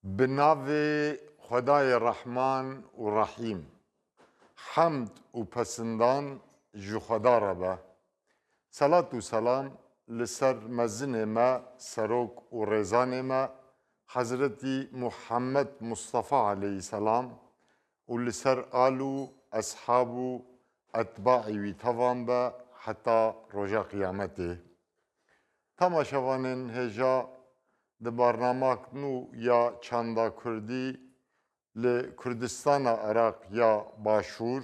بناوی خدای رحمان و رحیم حمد و پسندان جو خدا را به صلات و سلام لسر مزن ما سروک و رزان ما حضرتی محمد مصطفى علیه السلام و لسر آلو اصحابو اتباعی وی توان به حتی رجا قیامته تماشاوانن هجا د برنامه نو یا چاندا کردی ل کردستان عراق یا باشور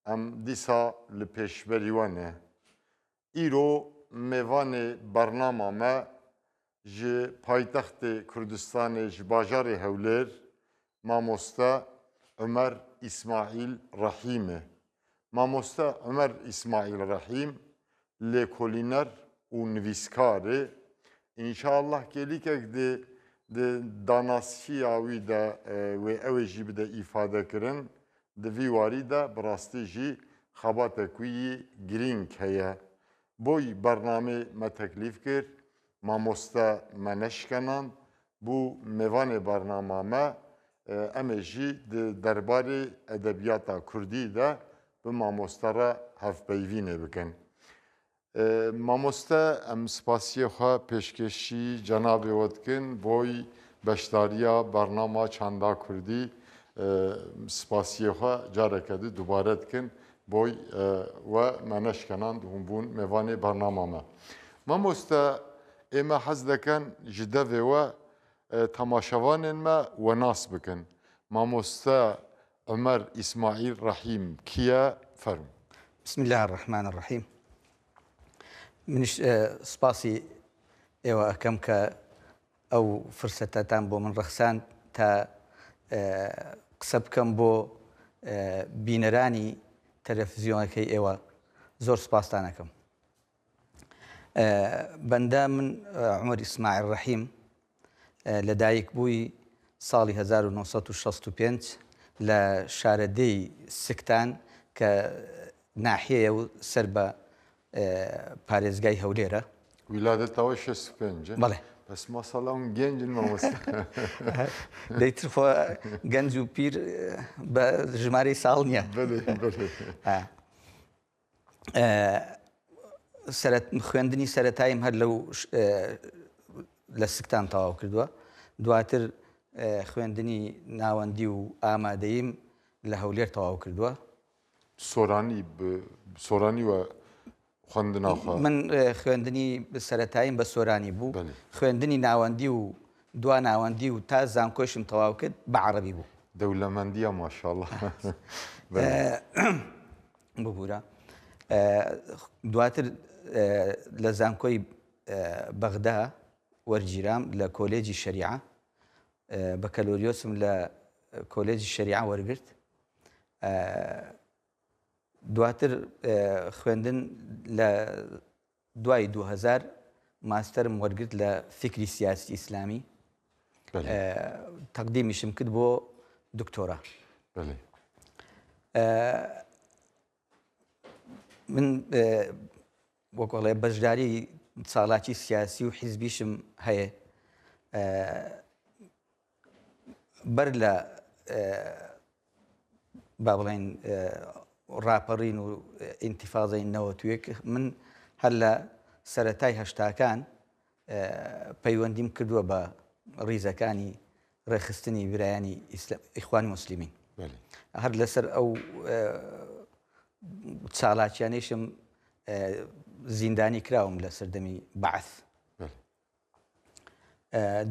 ام دیسا ل پیشبریوانه ایرو میوان برنامه ما ج پایتخت کردستان ج باجار هولر ماموستا عمر اسماعیل رحیمه ماموستا عمر اسماعیل رحیم لکولینر و نویسکاره انشاءالله کلیکک de danasçiya wî de wê ew ê jî bide îfade kirin di vî warî de bi rastî jî xebatek wî girîng heye. Boî bernamê me teklîf kir, mamoste me neşkenan bû mêvanê bernama me em ê jî di derbarê edebiyata Kurdî de bi mamoste re hevpeyvînê bikin. مامۆستا ئەم سپاسیە خوا پێشکەشی جەنابێ دکن بۆی بەشداریە بەرنامە چاندا کوردی سپاسیە خوا جارێکە دی دووبارە دکن بۆی وە مەنەشکەنان هەمبوون میوانێ بەرنامەمە. مامۆستا ئێمە حەز دەکەن ji devê تەماشەوانên me wenas bikin. مامۆستا عمەر ئیسماعیل ڕەحیم کیە فەرموو. بسم الله الرحمن الرحیم. منش سپاسی ئێوە ئەەکەم کە ئەو فرسەتتان بۆ من ڕەخسان تا قسە بکەم بۆ بینەرانی تەلەڤیزیۆنەکەی ئێوە زۆر سپاستانەکەم. بەندە من عومەر ئیسماعیل ڕەحیم لەدایک بووی ساڵی 1965 لە شارەدەی سکتان کە ناحیەیە و سەر بە پارێزگای هەولێرە. ویلادەتەوە 65 بەڵێ بەس مەسەڵام گەنجن مامۆستا دەیتر خۆ گەنج و پیر بە ژمارەی ساڵ نییە. خوێندنی سەرەتایم هەر لەو لە سکتان تەواو کردووە، دواتر خوێندنی ناوەندی و ئامادەییم لە هەولێر تەواو کردووە. سۆرانی وە من خوێندنی سەرەتاییم بە سۆرانی بوو، خوێندنی ناوەندی و دوا ناوەندی و تا زانکۆشم تەواو کرد بە عەرەبی بوو. دەوڵەمەندیە ماشاءڵڵا ببوورە. دواتر لە زانکۆی بەغدا وەرگیرام لە کۆلێجی شەریعە، بەکەلۆریۆسم لە کۆلێجی شەریعە وەرگرت. دواتر خوێندن لە دوای 2000 ماستەرم وەرگرت لە فکری سیاسی ئیسلامی، تەقدیمیشم کرد بۆ دکتۆرا. من وەکوڵێ بەشداری ساڵاتی سیاسی و حیزبیشم هەیە. بەر لە با بڵێن ڕاپەڕین و ئینتیفاضەی نەوەتوێک من هەر لە سەرەتای هەشتاکان پەیوەندیم کردووە بە ڕیزەکانی ڕێخستنی برایانی ئیخوانی موسلیمین. هەر لەسەر ئەو چالاکیانەیشم زیندانی کراوم لە سەردەمی بەعەث.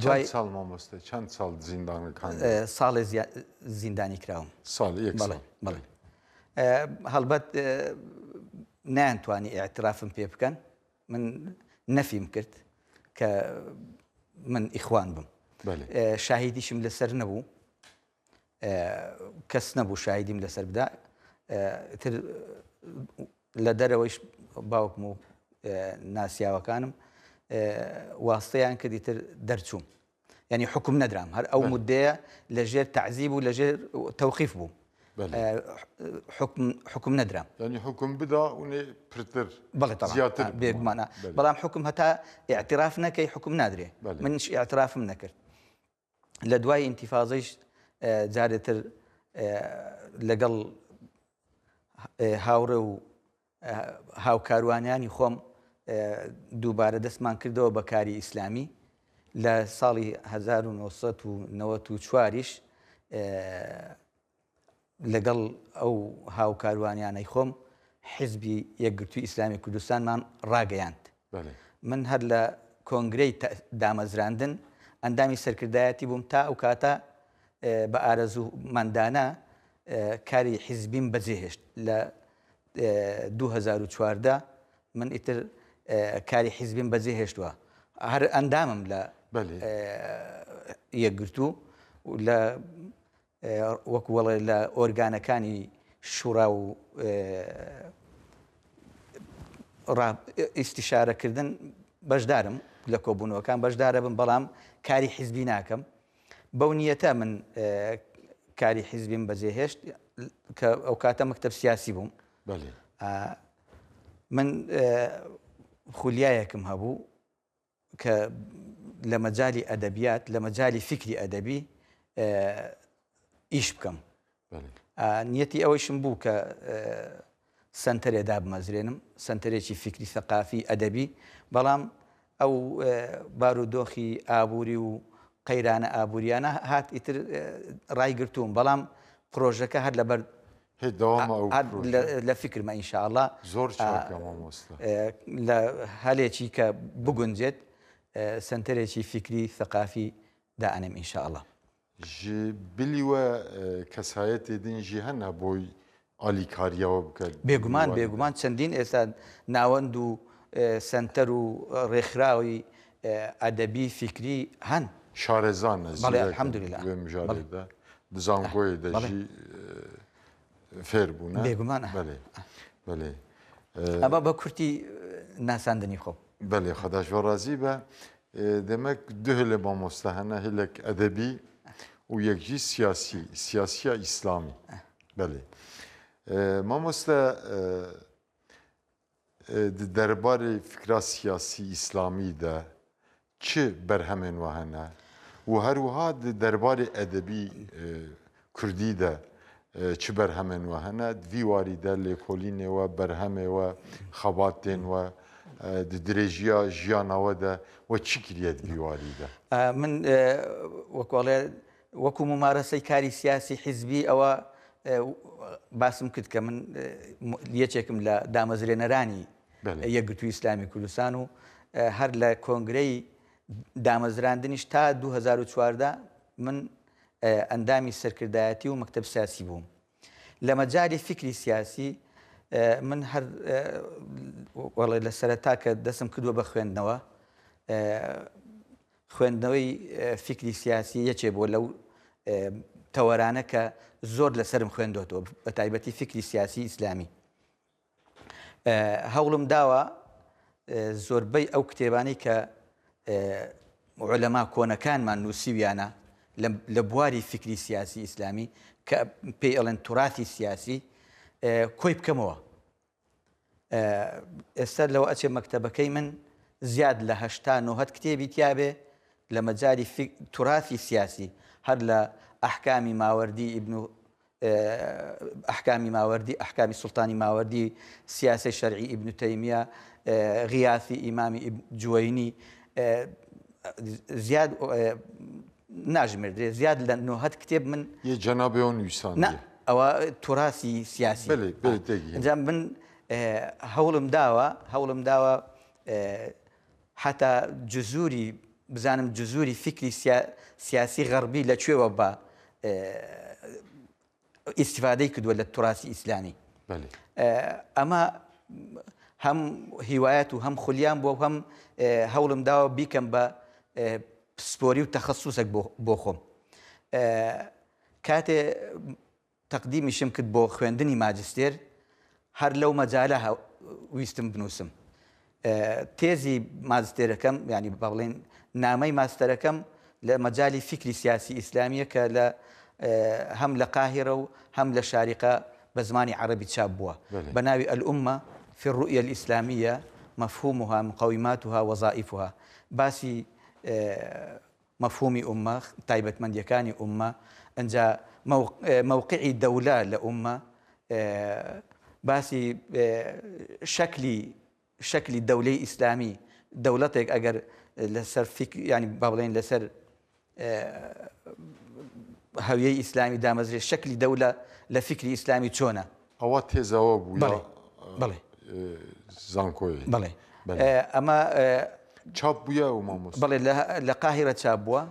دوای ساڵ مامۆستا چەند ساڵ زیندانەکان؟ ساڵێ زیندانی کراوم. ساڵ یەک ساڵ. بەڵێ هەڵبەت نایانتوانی ئاعترافم پێ بکەن، من نەفیم کرد کە من ئیخوان بم. شاهیدیشم لەسەر نەبوو، کەس نەبوو شاهیدیم لەسەر بدا. تر لە دەرەوەیش باوکم و ناسیاوەکانم واستەیان کردی تر دەرچووم، یعنی حکم نەدرام، هەر ئەو مودەیە لەژێر تەعزیب و لەژێر تەوقیف بوو. حکم ندرام يعني حكم بدا وني برتر بلى طبعا بمعنى بلام حكم هتا اعترافنا كي حكم نادري منش اعتراف منكر لە دوای ئینتیفاازەیش جارێتر لەگەڵ هاوڕێ و هاوکاروانیانی خۆم دووبارە دەستمان کردەوە بە کاری ئیسلامی لە ساڵی 1994ش لەگەڵ ئەو هاوکاروانیانەی خۆم حیزبی یەکگرتووی ئیسلامی کوردستانمان ڕاگەیاند. من هەر لە کۆنگرەی دامەزراندن ئەندامی سەرکردایەتی بووم تا ئەو کاتە بە ئارەزوومەندانە کاری حیزبیم بەجێهێشت. لە 2014 من ئیتر کاری حیزبیم بەجێهێشتووە. هەر ئەندامم لە یەکگرتوو لە وەکو وەڵێ لە ئۆرگانەکانی شوڕا و ئیستیشارەکردن بەشدارم لە کۆبوونەوەکان بەشدارە بم، بەڵام کاری حیزبی ناکەم. بەو نیەتە من کاری حیزبیم بەجێهێشت کە ئەو کاتە مەکتەب سیاسی بووم. من خولیایەکم هەبوو کە لە مەجای ئەدەبیات لە مەجای فکری ئەدەبی ئیش بکەم. نیەتی ئەوەیشم بوو کە سنتەرێدا بمەزرێنم، سنتەرێکی فکری ثەقافی ئەدەبی، بەڵام ئەو بارودۆخی ئابووری و قەیرانە ئابووریانە هات ئیتر ڕایگرتووم، بەڵام پرۆژەکە هەر لەبەر لە فکرمە ئینشاءڵڵا زۆر چاکە مامۆستا لە هەلێکی کە بگونجێت سنتەرێکی فکری ثەقافی دائەنێم ئینشاءڵڵا. ji bilîwe kesayetê din jî hene boy alîkariya we bike. بێگومان چەندین ئێستا ناوەند و سنتەر و ڕێکخراوی ئەدەبی فکری هەن. شارێزان الحەمدولillah wê mijarê de di zangoyê de jî fêr bûne. بێگومان belê ئەمە بە کورتی ناساندنی خۆ. belê xwedaş ve razî be. Demek du hilê mamoste hene, hilek edebî û yek jî siyasî, siyasiya İslamî. Belê. Mamoste di derbarê fikra siyasî İslamî de çi berhemên we hene û her wiha di derbarê edebî Kurdî de çi berhemên we hene, di vî warî de lêkolînê we, berhemê we, xebatên we, di dirêjiya jiyana we de we çi kiriye di vî warî de? من وەکو ممارەسەی کاری سیاسی حیزبی ئەوە باسم کرد کە من یەکێکم لە دامەزرێنەرانی یەکگرتووی ئیسلامی کوردستان و هەر لە کۆنگرەی دامەزراندنیش تا 2014 من ئەندامی سەرکردایەتی و مەکتەب سیاسی بووم. لە مەجای فکری سیاسی من هەر وەڵێ لە سەرەتا کە دەستم کردووە بە خوێندنەوە، خوێندنەوەی فکری سیاسی یەکێ بۆ لەو تەوەرانە کە زۆر لەسرم خوێندۆتەوە، بە تایبەتی فکری سیاسی ئیسلامی. هەوڵم داوە زۆربەی ئەو کتێبانەی کە عولەما کۆنەکانمان نووسیویانە لە بواری فکری سیاسی ئیسلامی کە پێی ئەڵێن توراثی سیاسی کۆی بکەمەوە. ئێستا لەوە ئەچێ مەکتەبەکەی من زیاد لە 89 کتێبی تیابێ لە مەجای توراثی سیاسی، هەر لە ئەحکامی ماوەردی ئەحکامی ماوەردی، ئەحکامی سوڵتانی ماوەردی، سیاسی شەرعی ئیبن تەیمیە، غیاثی ئیمامی جوەینی، زیاد ناژمێردرێ، زیاد لە 90 کتێب من جەنابێ ئەو نووساندە ئەوە توراثی سیاسی. ئەنجام من هەوڵم داوە حتا جزوری بزانم جزوری فکری سیاسی غەربی لەکوێوە بە ئیسیفادەی کردووە لە توراثی ئیسلامی. ئەمە هەم هیوایەت و هەم خولیان بۆ هەم هەوڵم داوە بیکەم بە پسپۆری و تەخەسوسێک بۆ خۆم. کاتێ تەقدیمیشم کرد بۆ خوێندنی ماجستێر، هەر لەو مەجالە ویستم بنووسم. تێزی ماجستێرەکەم، یعنی بەڵێن نامەی ماستەرەکەم لە مەجای فکری سیاسی ئیسلامیە کە لە هەم لە قاهرە و هەم لە شارقە بە زمانی عەرەبی چاپ بووە بە ناوی الأمة في الرؤية الإسلامية مفهومها مقوماتها وظائفها. باسی مەفهومی ئومە تایبەتمەندیەکانی ئومە ئەنجا مووقعی دەولە لە ئومە باسی شەکلی دەولەی ئیسلامی دەوڵەتێک ئەگەر لەسەر ینی با بڵێن لەسەر هەویەی ئیسلامی دامەزرێت شەکلی دەولە لە فکری ئیسلامی چۆنە ئەوە تێزەوە بوو بڵێ زانکۆی بڵێ ئەمە چاپ بووە و مامۆستا بڵێ لە قاهرە چاپ بووە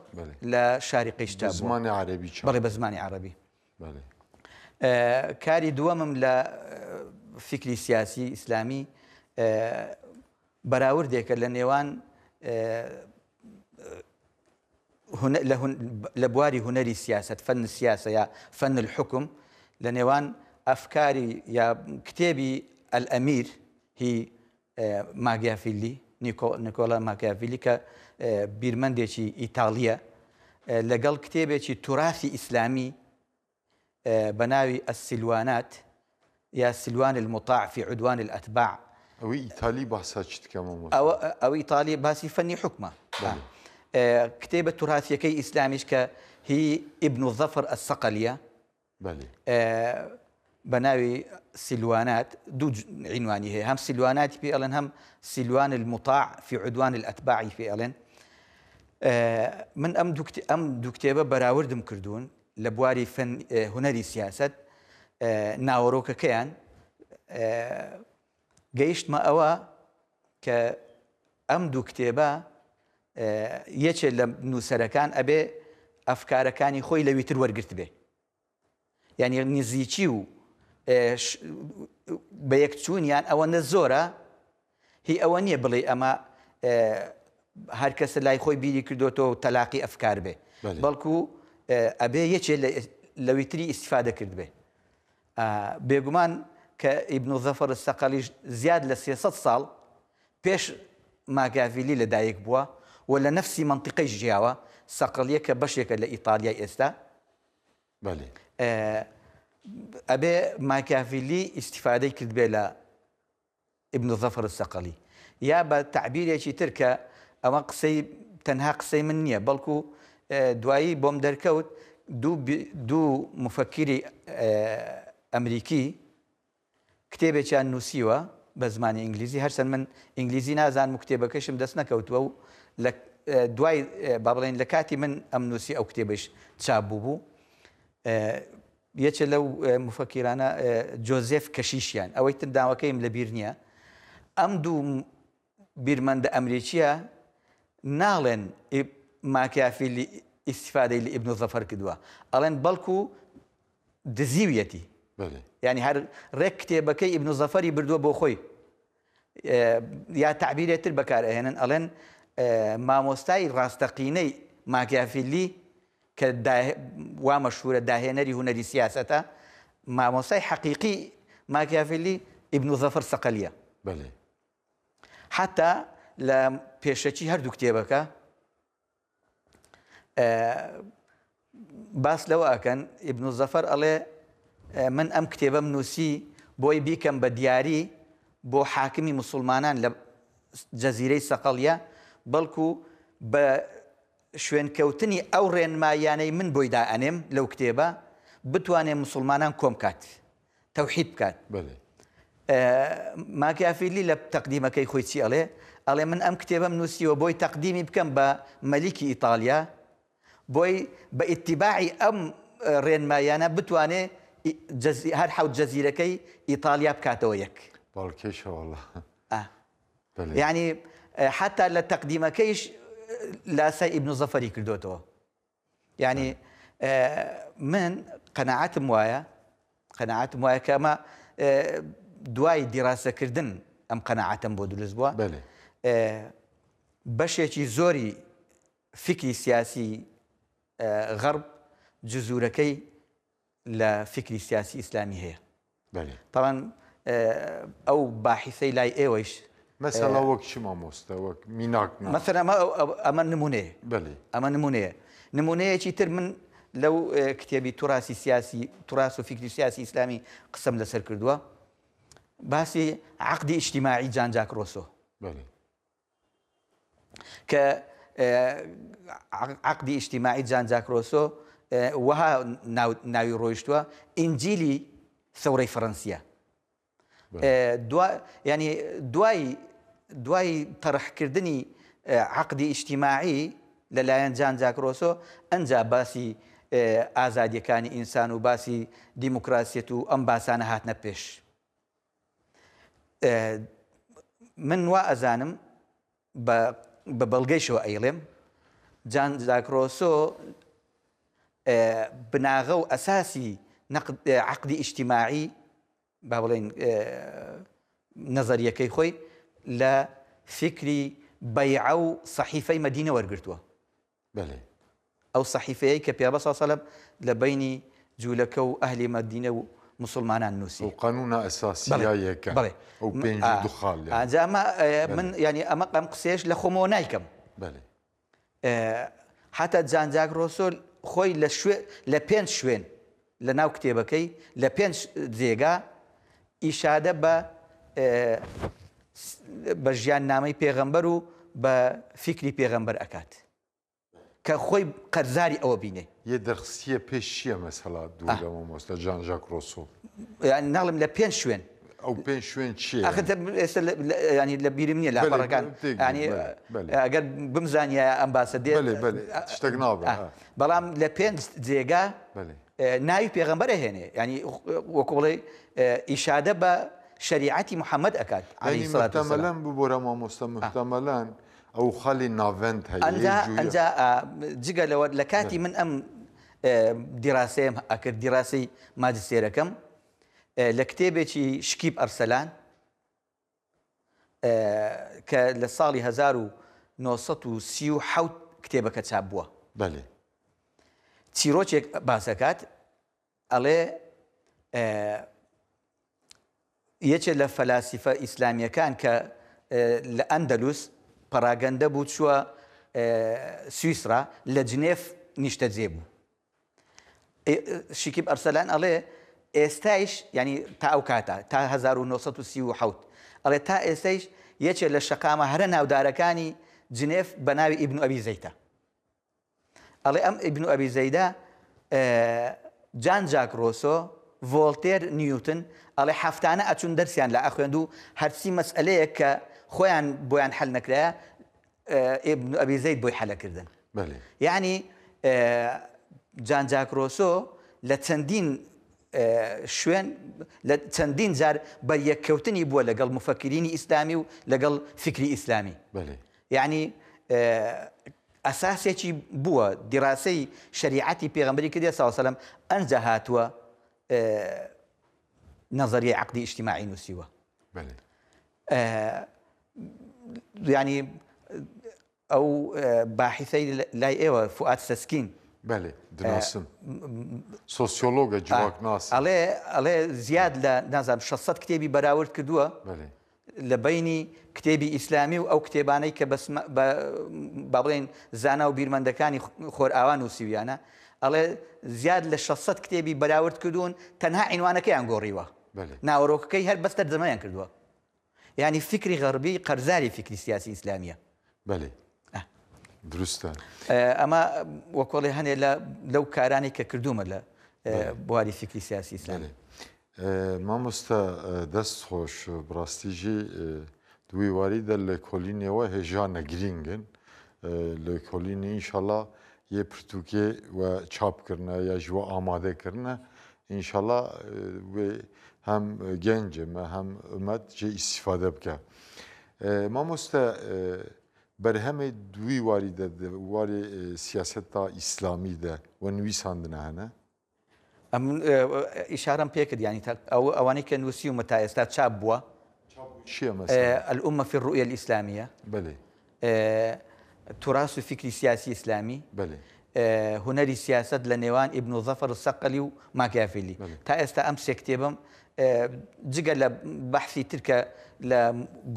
لە شاری قیش چاپ بووە زمانی عەرەبی چاپ بڵێ بە زمانی عەرەبی بەڵێ کاری دووەمم لە فکری سیاسی ئیسلامی بەراوردێکە لە نێوان لە بواری هونەری سیاست فەن سیاسە یا فەن الحکم لە نێوان ئەفکاری یا کتێبی ئەلئەمیر هی ماگیافیلی نیکۆلا ماگیافیلی کە بیرمەندێکی ئیتاڵیە لەگەڵ کتێبێکی توراثی ئیسلامی بە ناوی ئەسیلوانات یا سیلوان المطاع في عدوان الأتباع ئەوەی ئیتالی باسا چ دکە مامۆستا ئەو ئیتالی باسی فەنی حکمە کتێبە توراثیەکەی ئیسلامیش کە هی ئیبن الظەفر السەقەلیە بە ناوی سیلوانات دوو عنوانی هەیە هەم سیلواناتی پێ ئەڵێن هەم سیلوان المطاع في عدوان الأتباعی پێ ئەڵێن من ئەم دوو کتێبە بەراوردم کردوون لە بواری هونەری سیاست ناوەڕۆکەکەیان گەیشتمە ئەوە کە ئەم دوو کتێبە یەکێ لە نووسەرەکان ئەبێ ئەفکارەکانی خۆی لەوی تر وەرگرت بێ یعنی نزیکی و بە یەکچوونیان ئەوەندە زۆرە هی ئەوە نییە بڵێ ئەمە هەر کەسە لای خۆی بیری کردوتەوە تەلاقی ئەفکار بێ بەڵکو ئەبێ یەکێ لەوی تری ئیسیفادە کرد بێ بێگومان کە ئیبن الظەفر السەقەلیش زیاد لە 300 ساڵ پێش ماگیافیلی لەدایک بووە و لە نەفسی منطقەی ژیاوە سەقەلیە کە بەشێکە لە ئیتالیای ئێستا ئەبێ ماگیافیلی ئیسیفادەی کرد بێ لە ئیبن الظەفر السەقەلی یا بە تعبیرێکی تر کە ئەمە قسەی تەنها قسەی من نییە بەڵکو دوایی بۆم دەرکەوت دوو مفەکری ئەمریکی کتێبێکیان نووسیوە بە زمانی ئینگلیزی هەرچەند من ئینگلیزی نازانم و کتێبەکەشم دەست نەکەوتووە و دوای با بڵێن لە کاتی من ئەم نووسی ئەو کتێبش چاپ بوو یەکێ لەو مفەکیرانە جۆزێف کەشیشیان ئەوەی تر داواکەیم لە بیر نییە ئەم دوو بیرمەندە ئەمریکیە ناڵێن ماکیافیلی ئیسیفادەی لە ئیبن الظەفر کردووە ئەڵێن بەڵکو دزیویەتی یعنی هەر ڕێک کتێبەکەی ئیبن الظەفەری بردووە بۆ خۆی یا تعبیرێتتر بەکار ئەهێنن ئەڵێن مامۆستای ڕاستەقینەی ماکیافیلی کە وا مەشهورە داهێنەری هونەری سیاسەتە مامۆستای حەقیقی ماکیافیلی ئیبن الظەفر سەقەلیە حتا لە پێشەکی هەردوو کتێبەکە باس لەوە ئەکەن ئیبن الظەفر ئەڵێ من ئەم کتێبەم نووسی بۆی بیکەم بە دیاری بۆ حاکمی مسلمانان لە جەزیرەی سەقەڵیە بەڵکو بە شوێنکەوتنی ئەو ڕێنمایانەی من بۆی دائەنێم لەو کتێبە بتوانێت مسلمانان کۆم کات تەوحید بکات ماکیافیلی لە تەقدیمەکەی خۆی چی ئەڵێ من ئەم کتێبەم نووسیوە بۆی تەقدیمی بکەم بە مەلیکی ئیتالیا بۆی بە ئیتیباعی ئەم ڕێنمایانە بتوانێت هەر حەوت جەزیرەکەی ئیتالیا بکاتەوە یەک باڵکێشەوەڵە یعنی حتا لە تەقدیمەکەیش لاسای ئیبن الظەفەری کردوتەوە یعنی من قەناعەتم وایە کە ئەمە دوای دیراسەکردن ئەم قەناعەتم بۆ دروست بووە بەشێکی زۆری فکری سیاسی غەرب جزورەکەی لە فکری سیاسی ئیسلامی هەیە طبعا ئەو باحثەی لای ئێوەش مەسەلا وەک چی مامۆستا وەک میناک مەسەلا ئەمە نمونەیە ئەمە نمونەیەکی تر من لەو کتێبی توراسی سیاسی توراس و فکری سیاسی ئیسلامی قسەم لەسەر کردووە باسی عەقدی ئیجتیماعی جان جاک ڕۆسۆ کە عقدی اجتماعی جان جاک ڕۆسۆ وها ناوی ڕۆیشتووە ئینجیلی سەورەی فەڕەنسیە. ینی دوای تەڕحکردنی عقدی اجتماعی لەلایەن جان جاک ڕۆسۆ ئەنجا باسی ئازادیەکانی ئینسان و باسی دیموکراسیەت و ئەم باسانە هاتنە پێش. من وا ئەزانم بە بەڵگەیشەوە ئەیڵێم جان جاک ڕۆسۆ بناغە و ئەساسی عقدی اجتماعی با بڵێن نەزەریەکەی خۆی لە فکری بەیعە و سەحیفەی مەدینە وەرگرتووە. ئەو سەحیفەیەی کە پێغەمبەر صلی الله علیه و سلم لە بینی جوولەکە و ئەهلی مەدینە و مسلمانان نووسی. قانونە ئەساسیایەکە ئەو پێنج دوخال. ئەنجا من ینی ئەم قسەیەش لە خۆمەوە نایکەم. حتا جان جاک ڕۆسۆ خۆی لە پێنج شوێن لە ناو کتێبەکەی لە پێنج جێگا ئیشادە بە ژیان نامەی پێغەمبەر و بە فکری پێغەمبەر ئەکات کە خۆی قەرزاری ئەوە بینێ. یە دەرخسیە پێش چییە مەسەلا دووگە مامۆستا جان ژاک ڕۆسۆ؟ ناڵم لە پێنج شوێن. ئەو پێنج شوێن چییە؟ ئێستا ینی لە بیرم نییە لاپەڕەکان ئەگەر بمزانیە ئەمباسەدێر شتێک نابێت. بەڵام لە پێنج جێگا ناوی پێغەمبەرە هێنێ ینی وەکو بڵێ ئیشادە بە شریعەتی محەممەد ئەکات. محتەمەلەن ببۆرە مامۆستا محتەمەلەن ئەو خەڵی ناڤەند هەیە. ئەنجا جگە لەوە لە کاتی من ئەم دیراسەیەم ئەکرد دیراسی ماجستێرەکەم لە کتێبێکی شکیب ئەرسەلان کە لە ساڵی 1937 کتێبەکە چاپ بووە. چیرۆکێک باسەکات ئەڵێ یەکێک لە فەلاسیفە ئیسلامیەکان کە لە ئەندەلوس پەراگەندە بوو چووە سویسرا لە جنێف نیشتەجێ بوو. شکیب ئەرسەلان ئەڵێ ئێستایش ینی تا ئەو کاتە تا 1937 ئەڵێ تا ئێستایش یەکێک لە شەقامە هەرە ناودارەکانی جنێف بە ناوی ئیبن ئەبی زەیدە. ئەڵێ ئەم ئیبن ئەبی زەیدە جان جاک ڕۆسۆ ڤۆڵتێر نیوتن ئەڵێ هەفتانە ئەچون دەرسیان لە ئەخوێند و هەرچی مەسئلەیەک کە خۆیان بۆیان حەل نەکرایە ئیبن ئەبی زەید بۆی حەلەکردن. یعنی جان جاک ڕۆسۆ لە چەندین شوێن لە چەندین جار بە یەککەوتنی بووە لەگەڵ مفەکرینی ئیسلامی و لەگەڵ فکری ئیسلامی. یعنی ئەساسێکی بووە دیراسەی شریعەتی پێغەمبەری کردی صلی الله علیه و سلم ئەنجا هاتووە نەزەریە عەقدی اجتماعی نووسیوە. ینی ئەو باحثەی لای ئێوە فوئاد سەسکین دناسم سۆسیۆلۆگە جوواکناس ئەڵێ زیاد لە نازانم 600 کتێبی بەراورد کردووە لە بینی کتێبی ئیسلامی و ئەو کتێبانەی کە با بڵێن زانا و بیرمەندەکانی خۆرئاوا نووسیویانە. ئەڵێ زیاد لە 600 کتێبی بەراورد کردوون تەنها عینوانەکەیان گۆڕیوە ناوەڕۆکەکەی هەر بەستەر دەمەیان کردووە. یعنی فکری غەربی قەرزاری فکری سیاسی ئیسلامیە. دروستە. ئەمە وەکۆڵێ هەنێ لەو کارانی کە کردومە لە بواری فکری سیاسی ئیسلامی. مامۆستا دەست خۆش بڕاستیژی دوی واریدە لە کۆلینەوە هێژانە گرینگن لە کۆلینی ئینشەڵا یە پرتوکێ و چاپکردنە یا ژوە ئامادەکردنە ئینشەڵا هەم گەنجمە هەم ئومەت جێ ئیسیفادە بکە. مامۆستا بەرهەمێ دوی واریدە واری سیاسەتا ئیسلامیدە و نویساندنە هەنە؟ ئیشارەم پێکرد ینی ئەوانەی کە نووسیومە تا ئێستا چاپ بووە الأمة في الرؤية الإسلامية تراث فكري سياسي إسلامي هنري سياسة لنيوان ابن ظفر الصقلي وماكيافيلي تا ئێستا ئەم سێ کتێبم جگە لە بەحثی ترکە لە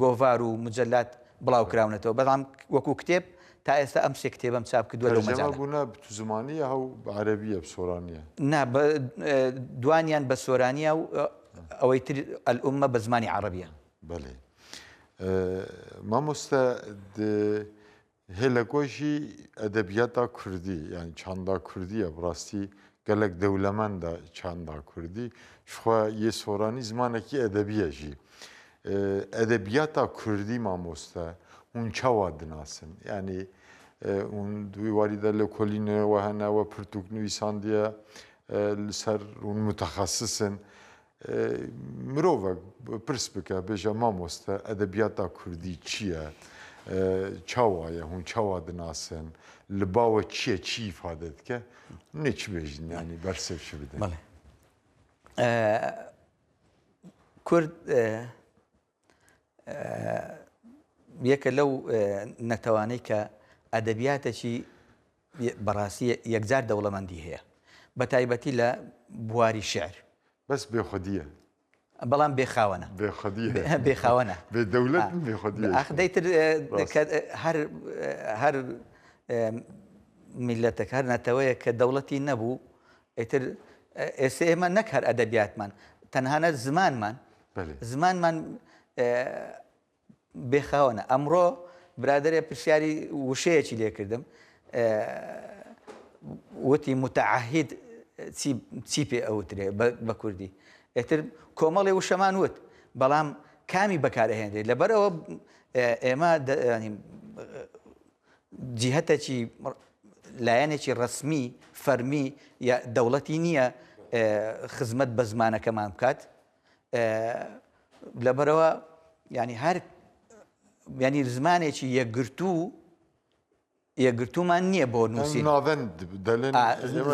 گۆڤار و مجەلات بڵاو کراونەتەوە بەڵام وەکو کتێب تا ئێستا ئەم سێ کتێبم چاپ کردووە لەو مەجاڵە. بوونە زمانیە هەو عەرەبیە بسۆرانیە؟ نا دوانیان بە سۆرانیە و ئەوەی تر الأمة بە زمانی عەرەبیە. مامۆستا هێلەکۆشی ئەدەبیاتە کوردی یعنی چاندا کوردیە بڕاستی gelek dewlemenda çanda Kurdî xwe yê soranî zimanekî edebiye jî. Edebiyata Kurdî mamoste hûn çawa dinasin? Yani hûn wî warî de li kolîne we hene we pirtûk nivîsandiye li ser hûn mutaxessisin. Mirovek pirs bike bêje mamoste edebiyata Kurdî çi ye? Çawa ye hûn çawa dinasin? Li bawe çi ye çi îfade dike? Ne çi bêjin yani bersev çi bidin? بەڵێ کورد یەکە لەو نەتەوانەی کە ئەدەبیاتێکی بەڕاستی یەکجار دەوڵەمەندی هەیە بە تایبەتی لە بواری شعر بەس بێخودیە بەڵام بێخاوەنە بێخودیە بێخاوەنە بێ دەولەت بێخودیە ئەخدەیتر هەر میلەتێک هەر نەتەوەیە کە دەوڵەتی نەبوو ئیتر ئێستا ئێمە نەک هەر ئەدەبیاتمان تەنهانە زمانمان بێخاوەنە ئەمڕۆ برادێ پرسیاری وشەیەکی لێکردم وتی متعهید چی پێ ئەوترێ بە کوردی ئێتر کۆمەڵی وشەمان وت بەڵام کامی بەکارهێنرێت لەبەرەوە ئێمە جیهەتێکی لایەنێکی ڕسمی فەرمی یا دەوڵەتی نییە خزمەت بە زمانەکەمان بکات لەبەرەوە ینی هەر ینی زمانێکی یەکگرتومان نییە بۆ نووسین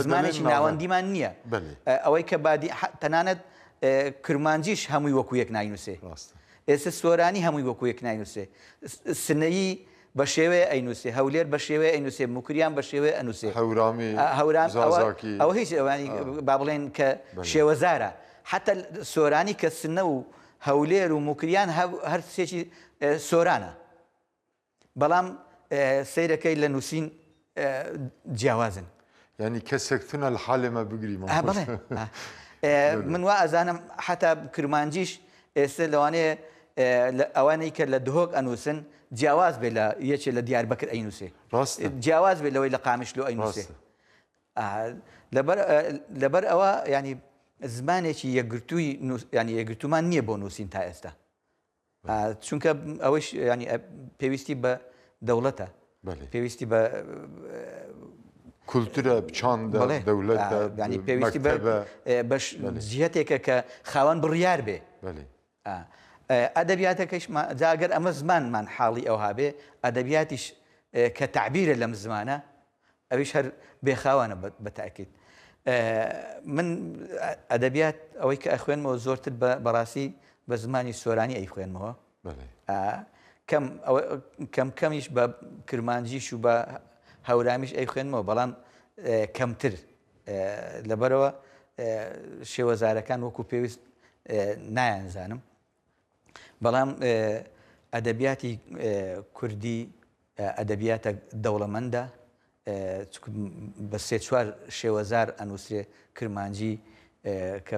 زمانێکی ناوەندیمان نییە ئەوەی کە بادی تەنانەت کرمانجیش هەمووی وەکو یەک ناینووسێ ئێستا سۆرانی هەمووی وەکو یەک ناینووسێ سنەیی بە شێوەیە ئەینووسێ هەولێر بە شێوەیە ئەینووسێ موکریان بە شێوەیە ئەنووسێ ئەوە هیچ ئەوانی با بڵێن کە شێوەزارە حتا سۆرانی کە سنە و هەولێر و موکریان هەر سێکی سۆرانە بەڵام سیرەکەی لە نووسین جیاوازن ینی کەسێکتونە لە حالێمە بگریمە من وا ئەزانم حتا کرمانجیش ئێستا لەوانەیە ئەوانەی کە لە دهۆک ئەنووسن جیاواز بێ لە یەکێ لە دیاربەکر ئەینووسێ جیاواز بێت لەوەی لە قامشلۆ ئەینووسێ لەبەر ئەوە ینی زمانێکی یەکگرتووی ینی یەکگرتومان نییە بۆ نووسین تا ئێستا چونکە ئەوەش ینی پێویستی بە دەوڵەتە پێویستی بە کولتورە چاندە دەولەتە ینی پێویستی بە جیهەتێکە کە خاوەن بڕیار بێ ئەدەبیاتەکەش جاگەر ئەمە زمانمان حاڵی ئەو هابێ ئەدەبیاتیش کە تعبیرە لەم زمانە ئەویش هەر بێخاوانە بەتاکید من ئەدەبیات ئەوەی کە ئەخوێنمەوە زۆرتر بەڕاستی بە زمانی سۆرانی ئەی خوێنمەوە کەمیش بە کرمانجیش و بە هەورامیش ئەی خوێنمەوە بەڵام کەمتر لەبەرەوە شێوەزارەکان وەکو پێویست نایانزانم بەڵام ئەدەبیاتی کوردی ئەدەبیاتە دەوڵەمەندە بە سێ چوار شێوەزار ئەنووسێ کرمانجی کە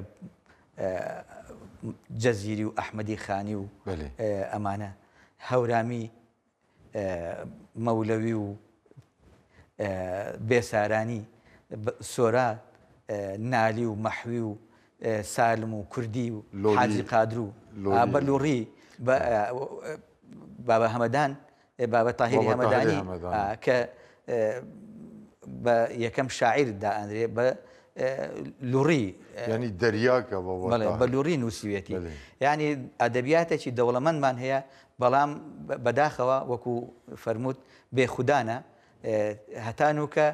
جەزیری و ئەحمەدی خانی و ئەمانە هەورامی مەولەوی و بێسارانی سۆرات نالی و مەحوی و سالم و کوردی و حاجی قادر و بەلوڕی بابە هەمەدان بابە تاهیری هەمەدانی کە بە یەکەم شاعیر دائەنرێ بە لوڕی ینی دەریاکە بە لوڕی نووسوێتی یعنی ئەدەبیاتێکی دەوڵەمەندمان هەیە بەڵام بەداخەوە وەکو فەرمووت بێخودانە هەتانوکە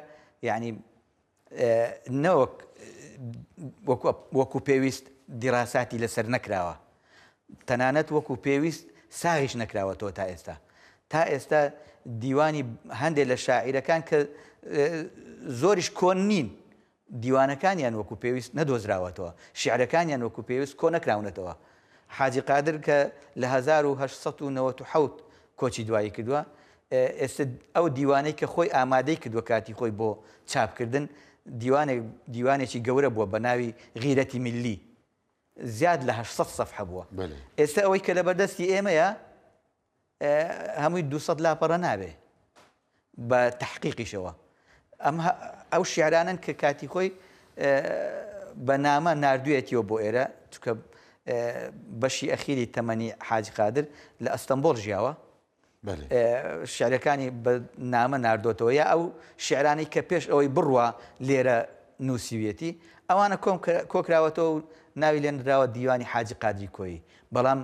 یعنی نەوەک وەکو پێویست دیراساتی لەسەر نەکراوە تەنانەت وەکو پێویست ساغیش نەکراوەتەوە تا ئێستا دیوانی هەندێک لە شاعیرەکان کە زۆریش کۆن نین دیوانەکانیان وەکو پێویست نەدۆزراوەتەوە شیعرەکانیان وەکو پێویست کۆ نەکراونەتەوە حاجی قادر کە لە 1997 کۆچی دوایی کردووە ئێستا ئەو دیوانەی کە خۆی ئامادەی کردووە کاتی خۆی بۆ چاپکردن دیوانێکی گەورە بووە بە ناوی غیرەتی میلی زیاد لە 800 سەفحە بووە ئێستا ئەوەی کە لە بەردەستی ئێمەیە هەمووی 200 لاپەڕە نابێ بە تحقیقیشەوە ئەو شیعرانن کە کاتی خۆی بە نامە نردوێتیەوە بۆ ئێرە چکە بەشی ئەخیری تەمەنی حاجی قادر لە ئەستەمبۆڵ ژیاوە شعرەکانی بە نامە نردۆتەوە یا ئەو شیعرانی کە پێش ئەوەی بڕوە لێرە نووسیوێتی ئەوانە کۆکراوەتەوە و ناوی لێن راوە دیوانی حاجی قادری کۆیی بەڵام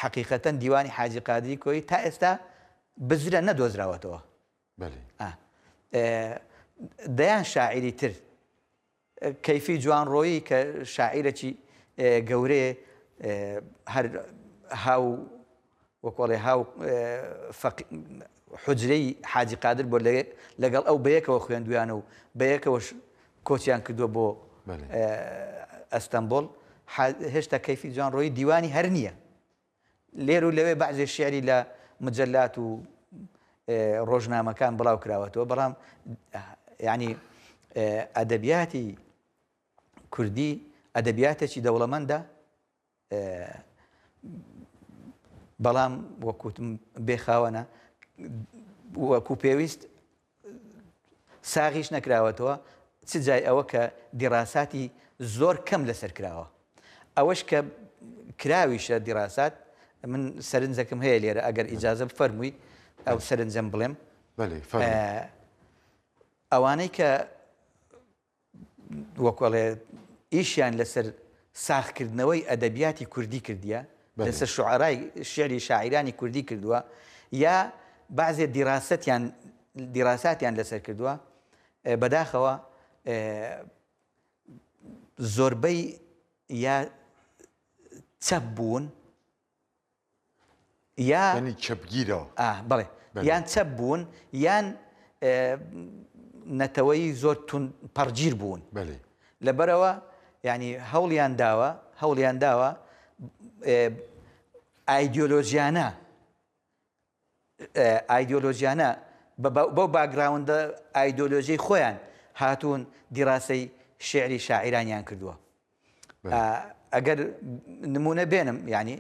حقیقەتەن دیوانی حاجی قادری کۆیی تا ئێستا بزرە نەدۆزراوەتەوە دەیان شاعری تر کەیفی جوانڕۆیی کە شاعیرەکی گەورەیە هەر هاو وەکۆڵێ هاو حجرەی حاجی قادر بۆ لەگەڵ ئەو بەیەکەوە خوێندویانە و بەیەکەوەش کۆچیان کردووە بۆ ئەستەمبۆڵ هێشتا کەیفی جوانڕۆیی دیوانی هەر نییە لێر و لەوێ بەعزێ شیعری لە مجەلات و ڕۆژنامەکان بڵاو کراوەتەوە بەڵام ینی ئەدەبیاتی کوردی ئەدەبیاتێکی دەوڵەمەندە بەڵام وەکوتم بێخاوەنە وەکو پێویست ساغیش نەکراوەتەوە چ جای ئەوە کە دیڕاساتی زۆر کەم لەسەر کراوە ئەوەش کە کراویشە دیڕاسات من سەرنجەکەم هەیە لێرە ئەگەر ئیجازە بفەرمووی ئەو سەرنجەم بڵێم ئەوانەی کە وەکۆڵێ ئیشیان لەسەر ساختکردنەوەی ئەدەبیاتی کوردی کردیە لەسەر شوعەرای شعری شاعیرانی کوردی کردووە یا بەعزێ دیڕاساتیان لەسەر کردووە بەداخەوە زۆربەی یا چەپ بوون یا چەپگیرە بڵێ یان چەپ بوون یان نەتەوەی زۆر پەرگیر بوون لەبەرەوە ینی هەوڵیان داوە ئایدۆلۆژیانە بەو باگراوندە ئایدۆلۆژیی خۆیان هاتوون دیڕاسەی شعری شاعیرانیان کردووە ئەگەر نمونە بێنم ینی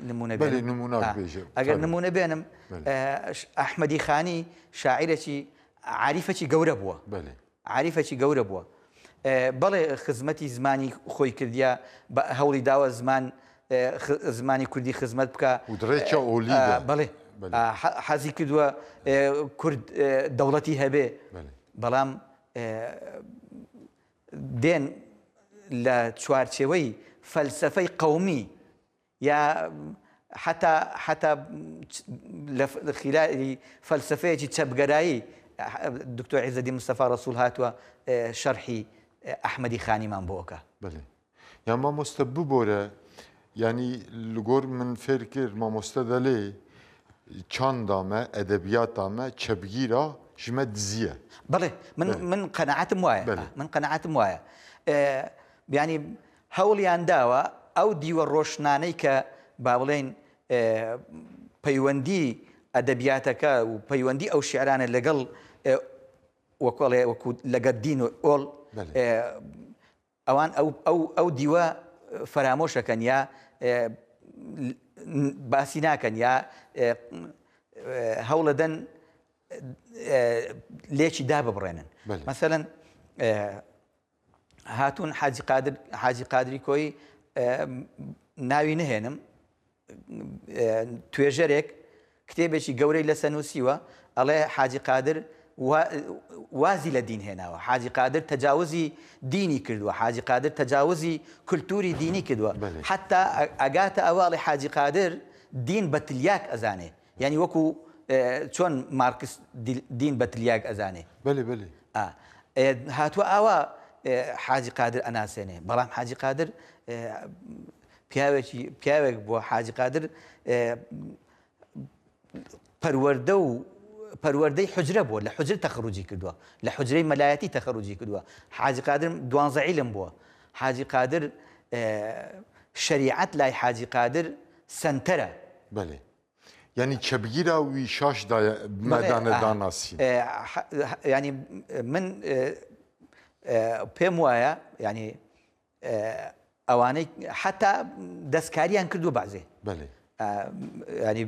ئەگەر نمونە بێنم ئەحمەدی خانی شاعیرێکی عاریفەکی گەورە بووە عاریفەکی گەورە بووە بەڵێ خزمەتی زمانی خۆی کردیا بە هەوڵی داوە زمانی کوردی خزمەت بکە بڵێ حەزی کردووە کورد دەوڵەتی هەبێ بەڵام دێن لە چوارچێوەی فەلسەفەی قەومی یا حتا لە خلالی فەلسەفەیەکی چەپگەرایی دکتۆر عیزەدین مستەفا ڕەسوول هاتووە شەرحی ئەحمەدی خانیمان بۆکە یان مامۆستە ببۆرە ینی لەگۆر من فێر کرد مامۆستە دەلێ چاندامە ئەدەبیاتامە چەپگیرە ژمە دزیە بڵێ من قەنەعەتم وایە من قەنەعەتم وایە ینی هەوڵیان داوە ئەو دیوە ڕۆشنانەی کە با بڵێن پەیوەندی ئەدەبیاتەکە و پەیوەندی ئەو شیعرانە لەگەڵ وەکۆڵێ وەکو لەگەڵ دین و ئۆڵ ئەوان ئەو دیوە فەرامۆشەکەن یا باسی ناکەن یا هەوڵەدەن لێکی داببڕێنن مەسەلەن هاتوون حاجی قادری کۆی ناوی نهێنم توێژەرێک کتێبێکی گەورەی لەسەر نووسیوە ئەڵێ حاجی قادر وازی لە دین هێناوە حاجی قادر تەجاوزی دینی کردووە حاجی قادر تەجاوزی کولتوری دینی کردووە حتا ئەگاتە ئەواڵی حاجی قادر دین بە تلیاک ئەزانێ ینی وەکو چۆن مارکس دین بە تلیاک ئەزانێ هاتووە ئاوا حاجی قادر ئەناسێنێ بەڵام حاجی قادر پیاوێک بووە حاجی قادر پەروەردەی حجرە بووە لە حجر تەخەڕوجی کردووە لە حجرەی مەلایەتی تەخەڕوجی کردووە حاجی قادر 12 عیلم بووە حاجی قادر شریعەت لای حاجی قادر سنتەرە ینی چەپگیرە وی شاش مەدانە داناسی ینی من پێم وایە ینی ئەوانەی حتا دەستکاریان کردو بەعزێ ینی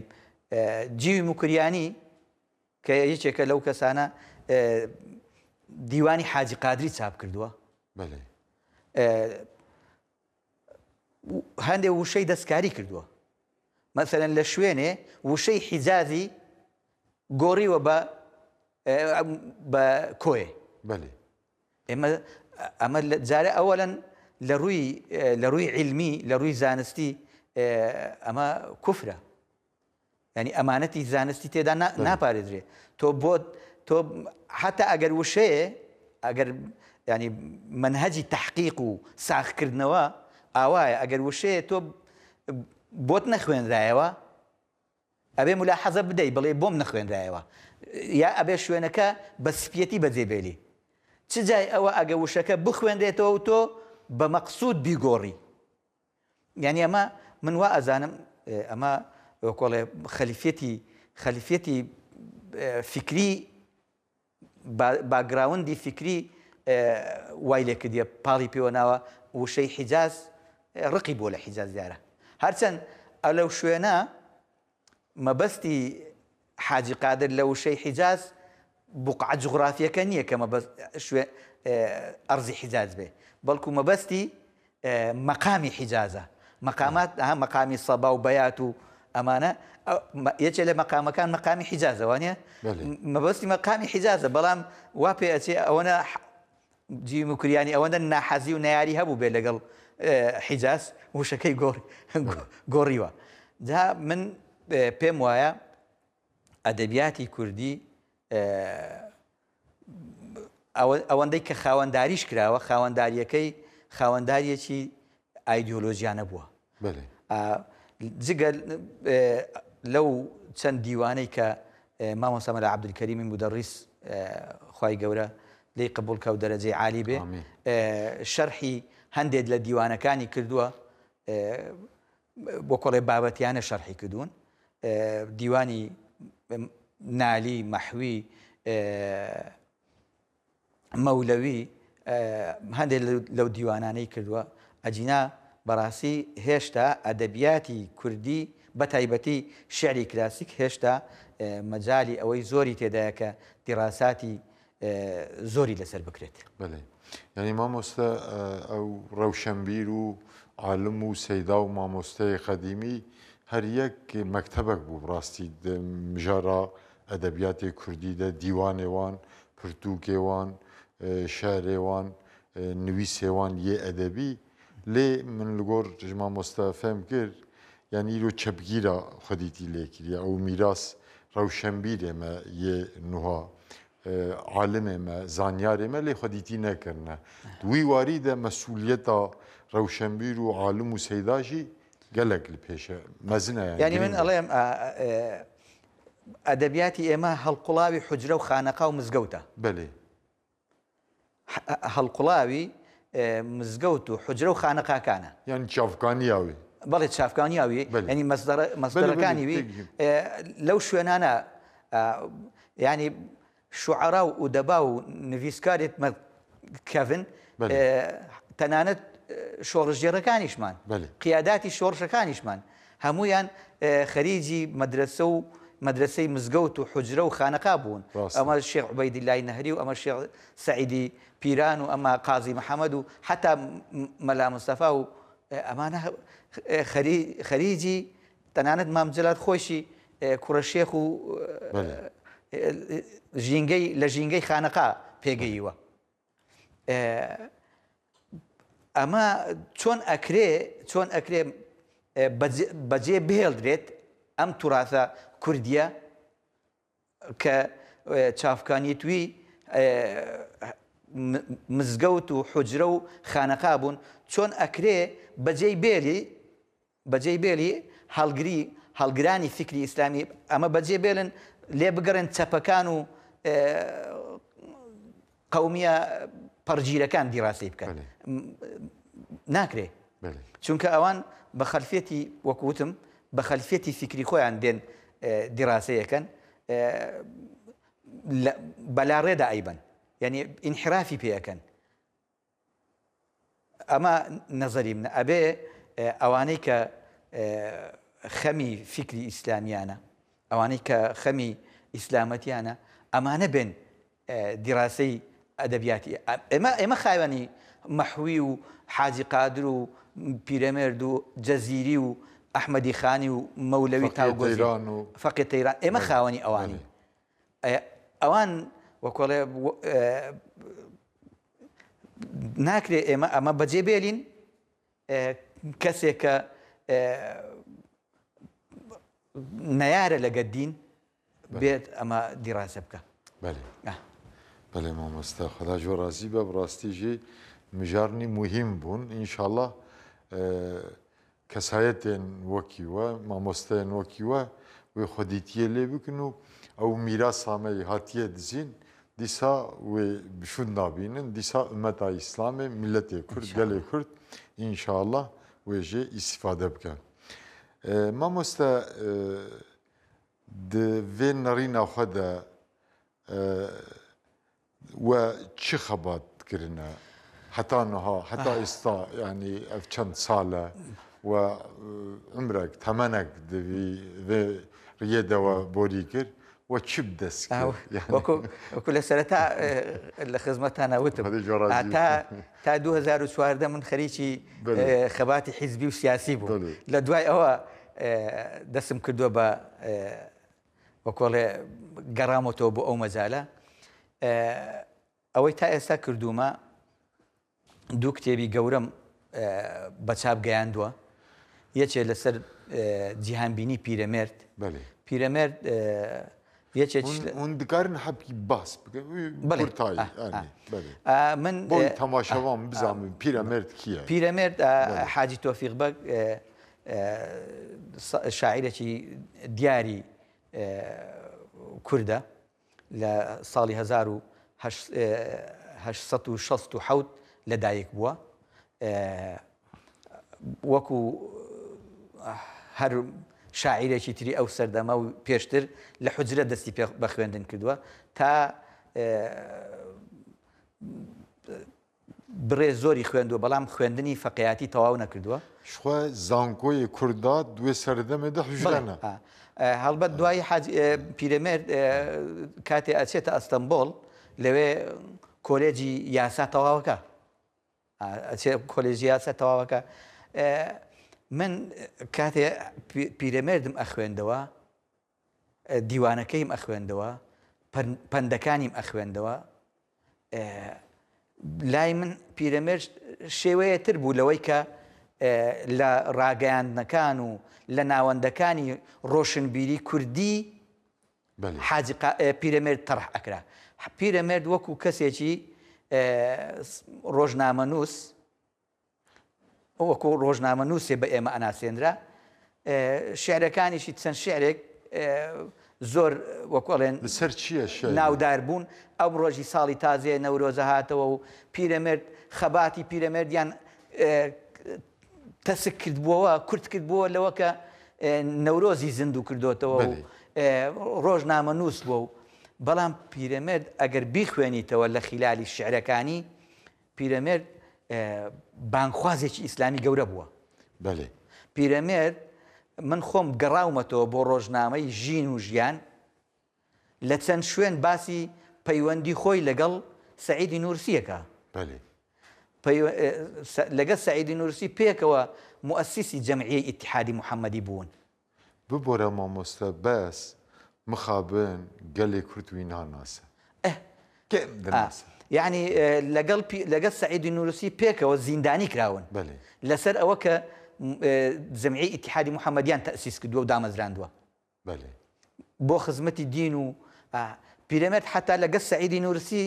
جیوی مکریانی کە یەکێکە لەو کەسانە دیوانی حاجی قادری چاپ کردووە بەێ هەندێک وشەی دەستکاری کردووە مەسەلەن لە شوێنێ وشەی حیجازی گۆڕیوە بە کۆیە بەێ ئەمە جارە ئەوەلەن لە ڕووی علمی لە ڕووی زانستی ئەمە کوفرە ینی ئەمانەتی زانستی تێدا ناپارێزرێ تۆ حتا ئەگەر وشەیە ئەگەر ینی منهەجی تحقیق و ساختکردنەوە ئاوایە ئەگەر وشەیە تۆ بۆت نەخوێنرایەوە ئەبێ ملاحەزە بدەیت بڵێ بۆم نەخوێنرایەوە یا ئەبێ شوێنەکە بە سپیەتی بەجێبێلی چ جای ئەوە ئەگە وشەکە بخوێنرێتەوە و تۆ بە مەقسوود بیگۆڕی یعنی ئەمە من وا ئەزانم ئەمە کۆڵێ خەلیفەتی فکری باگراوندی فکری وای لێ کردیە پاڵی پێوە ناوە وشەی حیجاز ڕقی بۆ لە حیجاز دیارە هەرچەند ئەو شوێنە مەبەستی حاجی قادر لە وشەی حیجاز بقعە جغرافیەکە نییە کە ئەرزی حیجاز بێ بەڵکو مەبەستی مەقامی حیجازە مەقامات مەقامی سەبا و بەیات و ئەمانە یەکێ لە مەقامەکان مەقامی حیجازەوانە مەبەستی مەقامی حیجازە بەڵام وا پێ ئەچێ ئەوەنە جیم و کوریانی ئەوەندە ناحەزی و نەیاری هەبوو بێ لەگەڵ حیجاز وشەکەی گۆڕیوە جا من پێم وایە ئەدەبیاتی کوردی ئەوەندەی کە خاوەنداریش کراوە خاوەنداریەکەی خاوەنداریەکی ئایدۆلۆژیانە بووە جگە لەو چەند دیوانەی کە مامۆستا مەلا عەبدولکەریمی مودەڕیس خوای گەورە لێی قبوڵ کە و دەرەجەی عالی بێ شەرحی هەندێک لە دیوانەکانی کردووە بۆ کۆڵێ بابەتیانە شەرحی کردوون دیوانی نالی مەحوی مەولەوی هەندێک لەو دیوانانەی کردووە ئەجینا بەڕاستی هێشتا ئەدەبیاتی کوردی بە تایبەتی شعری کلاسیک هێشتا مەجای ئەوەی زۆری تێدایە کە دیڕاساتی زۆری لەسەر بکرێت بەێ ینی مامۆستا ئەو ڕەوشەمبیر و عالم و سەیدا و مامۆستای قەدیمی هەر یەک مەکتەبەک بوو ڕاستی مژارە ئەدەبیاتی کوردیدە دیوانێوان پرتووکێوان شارێوان نوویسێوان یێ ئەدەبی لێ من لەگۆڕ مامۆستا فێم کرد یان ئیرۆ چەپگیرە خودیتی لێکردە ئەو میراس ڕەوشەمبیرێمە یێ نوها عالمێمە زانیارێمە لێ خودیتی نەکردە دوی واریدە مەسئولیەتە ڕەوشەمبیر و عالم و سەیداژی گەلک لە پێشە مەزنە ینی من ئەڵێم ئەدەبیاتی ئێمە هەڵقوڵاوی حوجرە و خانەقا و مزگەوتە بەێ هەڵقوڵاوی مزگەوت و حوجرە و خانەقاکانە یان چاافکانیاوی بەڵێ چافکانیاوی ینی مەسدەرەکانی وی لەو شوێنانە ینی شوعەرا و ئودەبا و نویسکارێت کەڤن تەنانەت شۆڕژێڕەکانیشمان قیاداتی شۆڕشەکانیشمان هەمویان خەریجی مەدرسە و مەدرسەی مزگەوت و حوجرە و خانەقا بوون ئەمە شێخ عوبەیدیلای نەهری و ئەمە شێخ سەعیدی پیران و ئەمە قازی محەممەد و حتا مەلا مستەفا و ئەمانە خەریجی تەنانەت مامجلات خۆشی کوڕە شێخ و لە ژینگەی خانەقا پێگەیوە ئەمە چۆن ئەکرێ بەجێ بهێڵدرێت ئەم توراثە کوردیە کە چافکانی توی مزگەوت و حوجرە و خانەقا بوون چۆن ئەکرێ بەجێی بێلی هەڵگرانی فکری ئیسلامی ئەمە بەجێ بێلن لێ بگەڕێن چەپەکان و قەومیە پەرگیرەکان دیڕاستی بکەن ناکرێ چونکە ئەوان بە خەلفێتی وەکوتم بە خەلفێتی فکری خۆیان دێن دیڕاسەیەکەن بەلا ڕێدا ئەیبن یعنی ئینحرافی پێەکەن ئەمە نەزەری منە ئەبێ ئەوانەی کە خەمی فکری ئیسلامیانە ئەوانەی کە خەمی ئیسلامەتیانە ئەمانە بێن دیڕاسی ئەدەبیاتی ئێمە خاوێنی مەحوی و حاجی قادر و پیرەمێرد و جەزیری و ئەحمەدی خانی و مەولەوی تاوگۆزی فەقی تەیران ئێمە خاوەنی ئەوانی ئەوان وەکۆڵێ ناکرێ ئێمە ئەمە بەجێ بێلین کەسێک کە نەیارە لەگە دین بێت ئەمە دیڕاسە بکە. بەێ مامۆستا خدا جۆ ڕازی بە بڕاستیژی مژارنی مهم بوون ئینشاءڵڵه کەسایەتێن وەکیوە مامۆستایان وەکیوە وێ خۆدیتیە لێ بکن و ئەو میراسامەی هاتیە دزین دیسا وێ بشود نابینن دیسا ئومەتا ئیسلامێ میلەتێ کورد گەلێ کورد ئینشاءڵڵه وێژێ ئیسیفادە بکە. مامۆستا vê nerîna xwe de we çi xebat kirine heta niha heta êsta yanî ev çend sal e we umrek temenek di vê riyê de we borî kir we çi bi dest kir وەکو لە سەرەتا لە خزمەتانە وتم تا 2014 من خەریکی خەباتی حیزبی و سیاسی بوو لە دوای ئەوە دەستم کردووە بە وەکۆڵێ گەڕامەتەوە بۆ ئەو مەجالە ئەوەی تا ئێستا کردومە دوو کتێبی گەورەم بە چاپ گەیاندووە یەکێ لەسەر جیهانبینی پیرەمێرد پیرەمێرد یەکێک hûn dikarin hepkî bas bikin Kurtayî من بۆ تەماشەوان بزانین پیرەمێرد کییە؟ پیرەمێرد حاجی تۆفیق بەگ شاعیرێکی دیاری کوردە لە ساڵی 1960 لەدایک بووە وەکو هەر شاعیرێکی تری ئەو سەردەمە و پێشتر لە حوجرە دەستی بە خوێندن کردووە تا بڕێ زۆری خوێندووە بەڵام خوێندنی فەقیاتی تەواو نەکردووە شخوا زانکۆی کووردا دوێ سەردەمێدا حوجرەنە هەڵبەت دوای پیرەمێرد کاتێ ئەچێتە ئەستەمبۆڵ لەوێ کۆلێجی یاسا تەواوەکە کۆلێژی یاسا تەواوەکە من کاتێ پیرەمێردم ئەخوێندەوە دیوانەکەیم ئەخوێندەوە پەندەکانیم ئەخوێندەوە لای من پیرەمێرد شێوەیە تر بوو لەوەی کە لە ڕاگەیاندنەکان و لە ناوەندەکانی ڕۆشنبیری کوردی پیرەمێرد تەڕح ئەکرا پیرەمێرد وەکو کەسێکی ڕۆژنامەنووس وەکو ڕۆژنامەنووسێ بە ئێمە ئەناسێنرا شعرەکانیشی چەند شعرێک زۆر وەکوڵێن لەسەر چییە ناودار بوون ئەو ڕۆژی ساڵی تازێ نەورۆزە هاتەوە و پیرەمێرد خەباتی پیرەمێردیان تەسک کردبووەوە کورت کردبووە لەوە کە نەورۆزی زیندوو کردوتەوە و ڕۆژنامەنووس بووە و بەڵام پیرەمێرد ئەگەر بیخوێنیتەوە لە خیلالی شعرەکانی پیرەمێرد بانخوازێکی ئیسلامی گەورە بووە پیرەمێرد من خۆم گەڕاومەتەوە بۆ ڕۆژنامەی ژین و ژیان لە چەند شوێن باسی پەیوەندی خۆی لەگەڵ سەعیدی نورسیەکە لەگەڵ سەعیدی نورسی پێکەوە مؤسیسی جەمعیەی ئیتحادی محەممەدی بوون ببۆرە مامۆستا بەس مخابن گەلێ کورتوی ناناسە یعنی لەگەڵ سەعیدی نورسی پێکەوە زیندانی کراون لەسەر ئەوە کە جەمعیەی ئیتحادی محەممەدیان تەسیس کردووە و دامەزراندووە بۆ خزمەتی دین و پیرەمێرد حتا لەگەڵ سەعیدی نورسی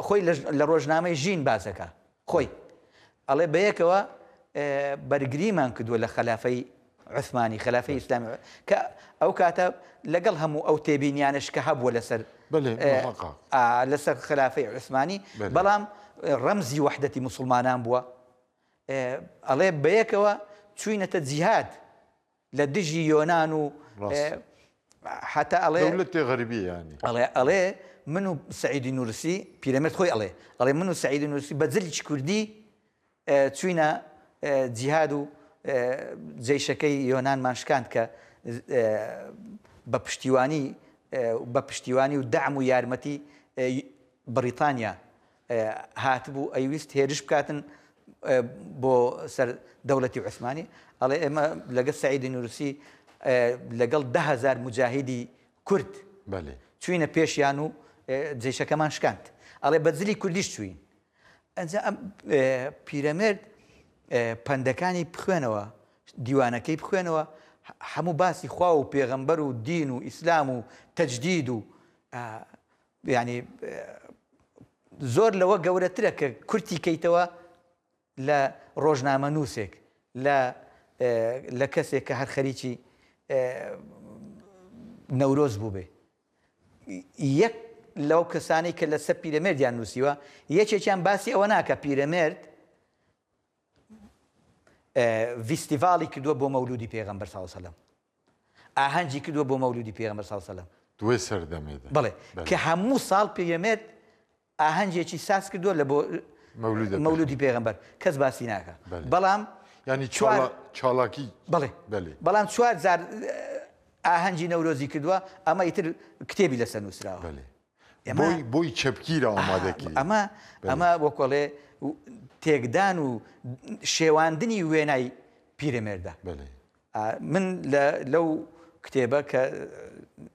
خۆی لە ڕۆژنامەی ژین باسەکە خۆی ئەڵێ بەیەکەوە بەرگریمان کردووە لە خەلافەی عوسمانی خەلافەی ئیسلامی کە ئەو کاتە لەگەڵ هەموو ئەو تێبینیانش کە هەبووە لەسەر خلافەی عوسمانی بەڵام ڕەمزی وەحدەتی موسڵمانان بووە ئەڵێ بەیەکەوە چوینەتە جیهاد لە دژی یۆنان و حتا دەوڵەتی غەربی ینی ئەڵێ من و سەعیدی نورسی پیرەمێرد خۆی ئەڵێ من و سەعیدی نورسی بە جلێکی کوردی چوینە جیهاد و جەیشەکەی یۆنانمان شکاند کە بە پشتیوانی بە پشتیوانی و دەعم و یارمەتی بریتانیا هاتبوو ئەیویست هێرش بکاتن بۆ سەر دەوڵەتی عوسمانی ئەڵێ ئێمە لەگەڵ سەعیدی نوورسی لەگەڵ 10,000 مجاهیدی کورد چوینە پێشیان و جێشەکەمان شکاند ئەڵێ بەجلی کوردیش چوین ئەنجا ئەم پیرەمێرد پەندەکانی بخوێنەوە دیوانەکەی بخوێنەوە هەموو باسی خوا و پێغەمبەر و دین و ئیسلام و تەجدید و ینی زۆر لەوە گەورەترە کە کورتی کەیتەوە لە ڕۆژنامە نووسێک لە کەسێک کە هەر خەریکی نەورۆز بوو بێ یەک لەو کەسانی کە لەسەر پیرەمێردیان نووسیوە یەکێکیان باسی ئەوە ناکە پیرەمێرد ڤیستیڤاڵی کردووە بۆ مەولودی پێغەمبەر سەڵ سەلەم ئاهەنگی کردووە بۆ مەولودی پێغەمبەر سەڵ سەلەم دوێ سەردەمێدا بڵێ کە هەموو ساڵ پیرەمێرد ئاهەنگێکی ساز کردووە لە بۆ مەولودی پێغەمبەر کەس باسی ناکە بەڵام ینی چاڵاکی بەڵام 4,000 ئاهەنگی نەورۆزی کردووە ئەمە ئیتر کتێبی لەسەر نووسراوە بۆی چەپگیرە ئامادەکی ئەمە وەکۆڵێ تێکدان و شێواندنی وێنای پیرەمێردە من لەو کتێبە کە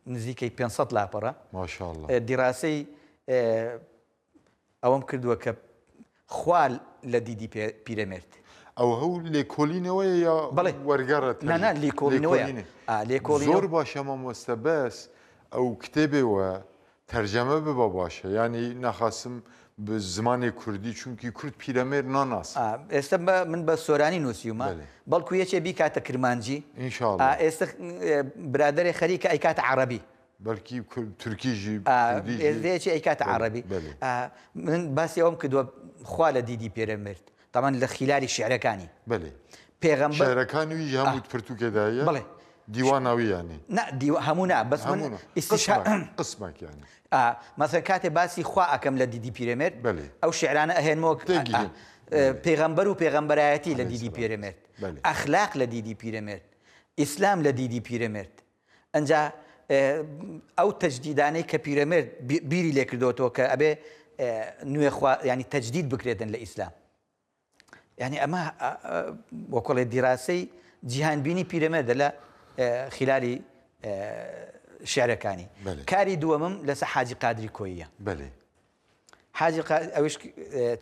نزیکەی 500 لاپەڕە دیڕاسەی ئەوەم کردووە کە خوا لە دیدی پیرەمێرد ئەو هەوو لێکۆلینەوەی یا وەرگەڕێت لێکۆڵینەوەی زۆر باشە مامۆستا بەس ئەو کتێبێوە تەرجەمە ببە باشە ینی نەخاسم بە زمانی کوردی چونکی کورد پیرەمێرد ناناس ئێستا من بە سۆرانی نووسیومە بەڵکو یەکێ بیکاتە کرمانجی ئێستا برادەرێ خەریکە ئەیکاتە عەرەبی بەلکی تورکیژی ئێزێکی ئەیکاتە عەرەبی من باسی ئەوم کردووە خوا لە دیدی پیرەمێرد تامان لە خیلاری شعرەکانی پێغەمبەر شعرەکانی هەموو پرتوکێدایە بڵێ دیواناوی ینی هەموو نا بەس من قسمێک ینی مەسەڵەن کاتێ باسی خوا ئەەکەم لە دیدی پیرەمێرد ئەو شعرانە ئەهێنمەوە پێغەمبەر و پێغەمبەرایەتی لە دیدی پیرەمێرد ئەخلاق لە دیدی پیرەمێرد ئیسلام لە دیدی پیرەمێرد ئەنجا ئەو تەجدیدانەی کە پیرەمێرد بیری لێ کردوەوە کە ئەبێ نوێ ینی تەجدید بکرێتن لە ئیسلام ینی ئەمە وەکۆڵێ دیڕاسەی جیهانبینی پیرەمێردە لە خیلالی شعرەکانی کاری دووەمم لەسەر حاجی قادری کۆییە حاجی ئەوش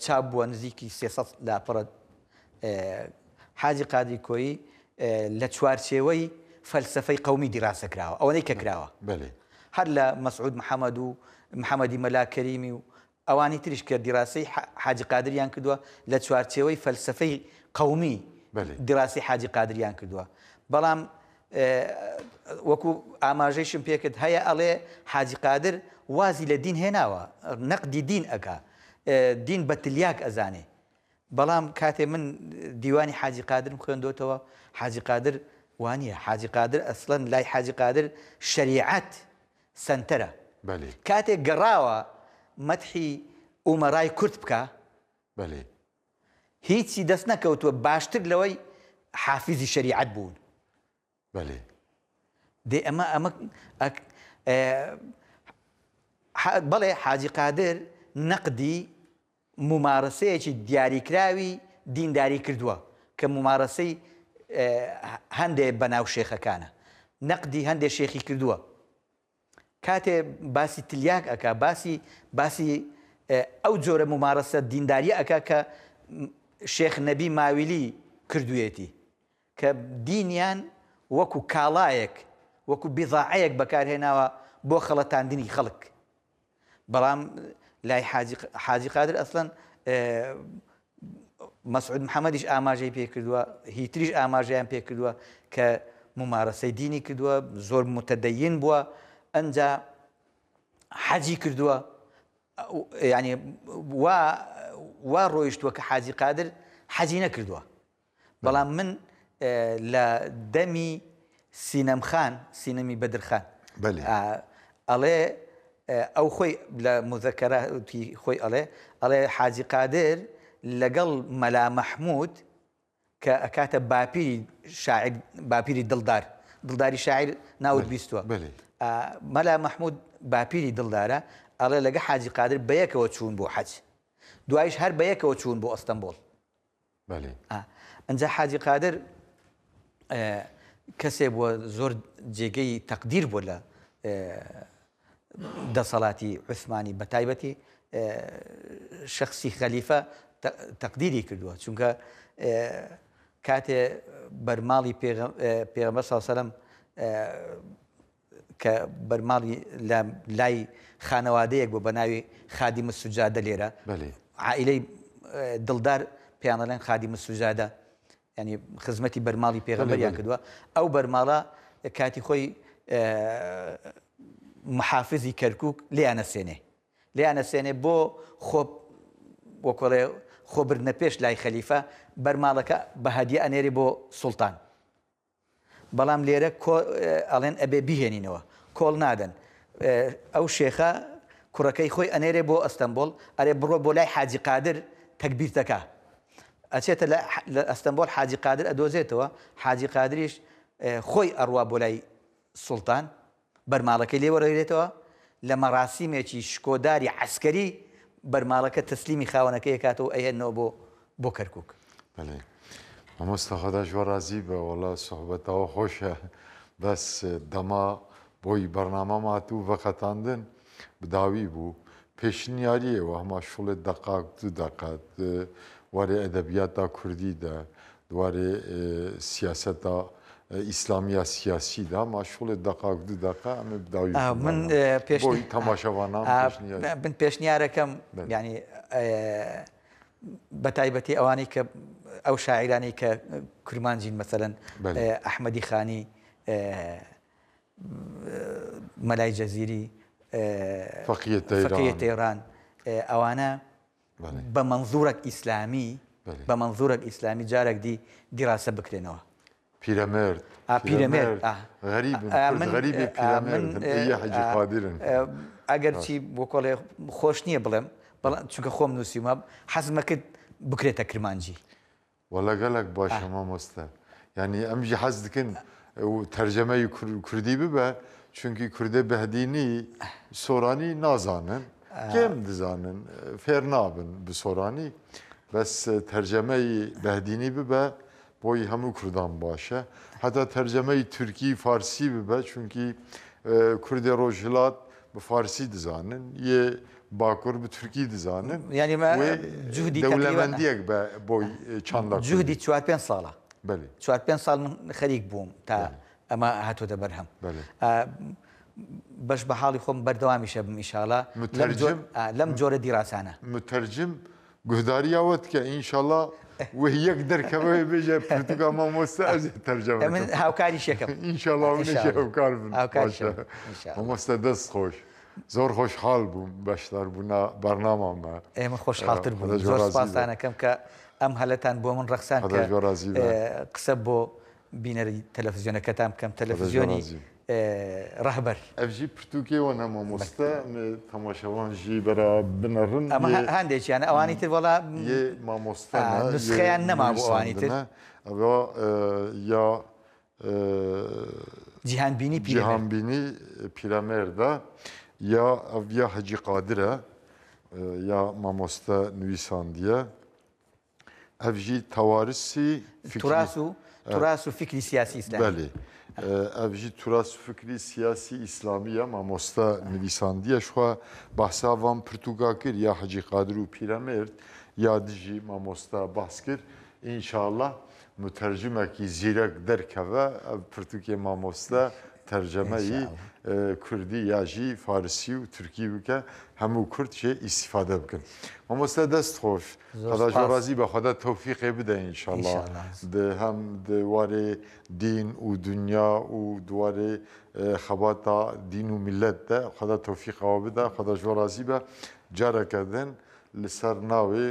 چاپ بووە نزیکی 300 لاپەڕە حاجی قادری کۆیی لە چوارچێوەی فەلسفەی قەومی دیڕاسە کراوە ئەوەی کە کراوە هەر لە مەسعود محەممەد و محەممەدی مەلا کەریمی و ئەوانی تریش کە دیڕاسەی حاجی قادریان کردووە لە چوارچێوەی فەلسفەی قەومی دیڕاستی حاجی قادریان کردووە بەڵام وەکو ئاماژەیشم پێکرد هەیە ئەڵێ حاجی قادر وازی لە دین هێناوە نەقدی دین ئەکا دین بە تلیاک ئەزانێ بەڵام کاتێ من دیوانی حاجی قادرم خوێندۆتەوە حاجی قادر وانە حاجی قادر ئەسڵەن لای حاجی قادر شەریعەت سەنتەرە کاتێک گەڕاوە مەدحی ئومەرای کورد بکە هیچی دەست نەکەوتووە باشتر لەوەی حافیزی شەریعەت بوون دێ ئەمە بەڵێ حاجی قادر نەقدی ممارەسەیەکی دیاریکراوی دینداری کردووە کە ممارەسەی هەندێک بەناو شێخەکانە نەقدی هەندێک شێخی کردووە کاتێ باسی تلیاک ئەکا باسی ئەو جۆرە ممارەسە دینداریە ئەکا کە شێخ نەبی ماویلی کردوێتی کە دینیان وەکو کاڵایەک وەکو بیضاعەیەک بەکارهێناوە بۆ خەڵەتاندنی خەڵک بەڵام لای حاجی قادر ئەسڵەن مەسعود محەممەدیش ئاماژەی پێ کردووە هیتریش ئاماژەیان پێ کردووە کە ممارەسەی دینی کردووە زۆر متەدەین بووە ئەنجا حەجی کردووە ینی وا ڕۆیشتووە کە حاجی قادر حەجی نەکردووە بەڵام من لە دەمی سینەمخان سینەمی بەدرخان ئەڵێ ئەو خۆی لە مذەکەراتی خۆی ئەڵێ حاجی قادر لەگەڵ مەلا مەحموود کە ئەکاتە باپیری شاعر باپیری دڵداری شاعر ناوت بیستووە مەلا مەحموود باپیری دڵدارە ئەڵێ لەگە حاجی قادر بەیەکەوە چوون بۆ حەج دوایش هەر بەیەکەوە چوون بۆ ئەستەمبۆڵ ئەنجا حاجی قادر کەسێ بووە زۆر جێگەی تەقدیر بوو لە دەسەڵاتی عوسمانی بە تایبەتی شخصی خەلیفە تەقدیری کردووە چونکە کاتێ بەرماڵی پێغەمبەر صلی الله علیه و سلم کە بەرماڵی لای خانەوادەیەک بوو بە ناوی خادیم السجادە لێرە عائیلەی دڵدار پێیان دەڵێن خادیم السجادە ینی خزمەتی بەرماڵی پێغەمبەریان کردووە ئەو بەرماڵە کاتی خۆی محافزی کەرکووک لێیانەسێنێ بۆ وەکڵێ خۆبردنە پێش لای خەلیفە بەرماڵەکە بە هەدیە ئەنێری بۆ سوڵتان بەڵام لێرە ئەڵێن ئەبێ بیهێنینەوە کۆڵ نادەن ئەو شێخە کوڕەکەی خۆی ئەنێرێ بۆ ئەستەمبۆڵ ئەرێ بڕۆ بۆ لای حاجی قادر تەکبیرتەکە ئەچێتە لە ئەستەمبۆڵ حاجی قادر ئەدۆزێتەوە حاجی قادریش خۆی ئەڕوا بۆ لای سوڵتان بەرماڵەکەی لێوەڕێتەوە لە مەراسیمێکی شکۆداری عەسکەری بەرماڵەکە تەسلیمی خاوەنەکەی کاتەوە ئەهێنەوە بۆ کەرکووک. مامۆستا خۆدا ژوەڕازی بە وەڵا سوحبەتەوە خۆشە بەس دەما بۆی بەرنامە هاتوو بەقەتاندن بداوی بوو پێشنیاریەوە هەما شوڵێت دەقاق دوو دەقات وارێ ئەدەبیاتا کوردیدا دوارێ سیاسەتا ئیسلامیە سیاسیدا ما شوڵێت دەقاق دوو دەقا ئەمە بداوی من بۆی تەماشەوانان من پێشنیارەکەم ینی بە تایبەتی ئەوانەی کە ئەو شاعیرانی کە کورمانجین مەسەلەن ئەحمەدی خانی مەلای جەزیری فەقیە تەیڕان ئەوانە بە مەنزوورێک ئیسلامی جارێک دیڕاسە بکرێنەوە پیرەمێرد غەریبی حەجی قادرن ئەگەر چی بۆ کۆڵێ خۆش نییە بڵێم بەڵام چونکە خۆم نووسیمە حەزمە کرد بکرێتە کرمانجی وەلەگەلک باشە مامۆستا یعنی ئەمژی حەز دکن تەرجەمەی کوردی ببە چونکی کوردە بەهدینی سۆرانی نازانن کێم دزانن فێر نابن bi سۆرانی بەس تەرجەمەی بەهدینی ببە بۆی هەموو کوردان باشە هەتا تەرجەمەی تورکی فارسی ببە چونکی کوردی ڕۆژهڵات بە فارسی دزانن یێ باکوور بە تورکی دزانن دەوڵەمەندیەک بە بۆی چەندە جوهدی 4-5 ساڵە 4-5 ساڵ من خەریک بووم تا ئەمە هاتوۆتە بەرهەم بەش بە حاڵی خۆم بەردەوامیشە بم ئینشاڵڵا لەم جۆرە دیڕاسانە متەرجم گوهداریاوت کە ئینشاڵڵا وە یەک دەرکەوەی بێژە پرتوگا مامۆستا ئەز تەرجەمە من هاوکاری شەکەم ئینشاڵڵا هاوکار بن مامۆستا دەست خۆش زۆر خۆشحاڵ بووم بەشدار بوونا بەرنامەمە ئێمە خۆشحاڵتر بوو زۆر سپاسانەکەم کە ئەم هەلەتان بۆ من ڕەخسان قسە بۆ بینەری تەلەڤیزیۆنەکەتان بکەم تەلەڤیزیۆنی ڕەهبەر ئەڤژی پرتوکێوە نەمامۆستا تەماشەوانژی بەرا بنەڕن ئەمە هەندێکیانە ئەوانی تر وەڵا مامۆستا نسخەیان نەما بۆ ئەوانی تر ئەوە یا جیهانبینی پیرەمێردا یا ئەڤیا حەجی قادرە یا مامۆستا نوویساندیە ئەڤژی تەوارسی تراس و فکری سیاسی ئیسلامی ئەڤژی تراس و فکری سیاسی ئیسلامیە مامۆستا نویساندیە شخوا بەحسا وان پرتوگا کرد یا حەجی قادر و پیرەمێرد یا دژی مامۆستا باس کرد ئینشاءڵڵا متەرجمێکی زیرەک دەرکەوە پرتوکێ مامۆستا تەرجەمەی کوردی یاژی فارسی و تورکی بکە هەموو کورد شێ ئیسیفادە بکەن مامۆستا دەست خۆش خەداژۆڕازی بە خۆدا تەوفیقێ بدە ئینشاءڵڵا هەم دوارێ دین و دنیا و دوارێ خەباتا دین و میلەتدە خۆدا تەوفیقەوە بدە خەداژۆڕازی بە جارەکەدن لەسەر ناوێ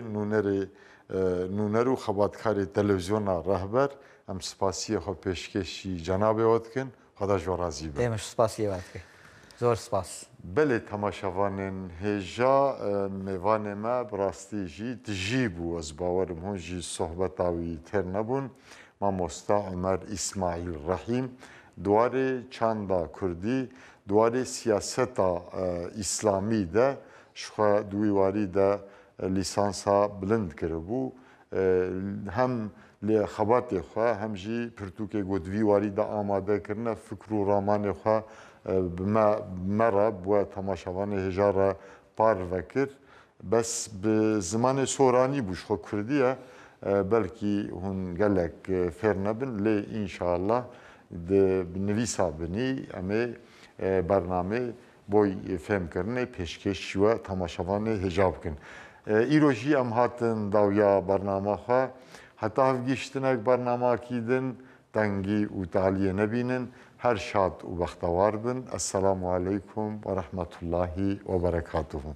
نونەر و خەباتکاری تەلەڤیزیۆنا ڕەهبەر ئەم سپاسیە خۆ پێشکەشی جەنابێوە دکن خدا ژۆڕازی بە ئێمەش سپاسیێواتکە زۆر سپاس بەلێ تەماشەوانن هێژا میوانێمە بڕاستیژی دژی بوو ئەس باوەرم هۆژی سۆحبەتاوی تێر نەبوون مامۆستا عومەر ئیسماعیل ڕەحیم دوارێ چاندا کوردی دوارê siyaseta îslamî de ji xwe duî warî de lîsansa bilind kiribû. Hem lê xebatê xwe hem jî pirtûkê got vî warî de amadekirine fikr û ramanê xwe bi me re bi we temaşevanê hêja re parvekir. Bes bi zimanê soranî bû ji xwe Kurdî ye belkî hûn gelek fêr nebin lê înşallah bi nivîsa binî em ê bernamê boy fêmkirinê pêşkêş ji we temaşevanê hêja bikin. Îro jî em hatin dawiya bernama xwe heta hevgîştinek bernamekî din tengî û taliyê nebînin. Her şad û bextewar bin. Esselamu aleykum ve rahmetullahi ve berekatuhu.